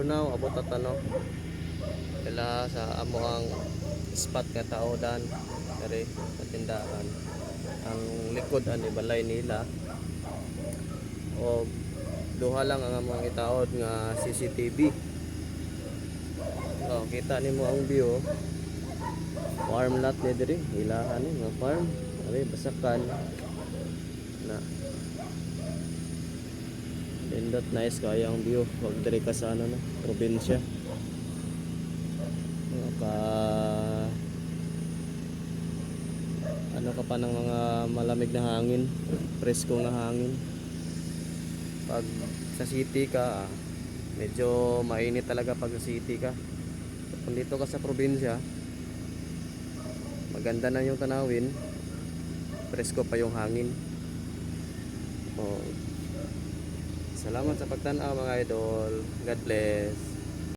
now abot at ano kala sa amo ang spot nga tao dan dari sa tindahan ang likod ani balay nila o duha lang ang among itaod nga CCTV. Oh, kita nimo ang view. Farm lot ni diri, ilahan ni mga farm. Ari basakan na. Dindot nice kaya ang view. Wag diri ka sa ano na, probinsya. Ka ano ka pa ng mga malamig na hangin, presko nga hangin. Pag sa city ka, medyo mainit talaga pag sa city ka. Kung dito ka sa probinsya, maganda na yung tanawin, presko pa yung hangin. Oh. Salamat sa pagtanaw mga idol. God bless.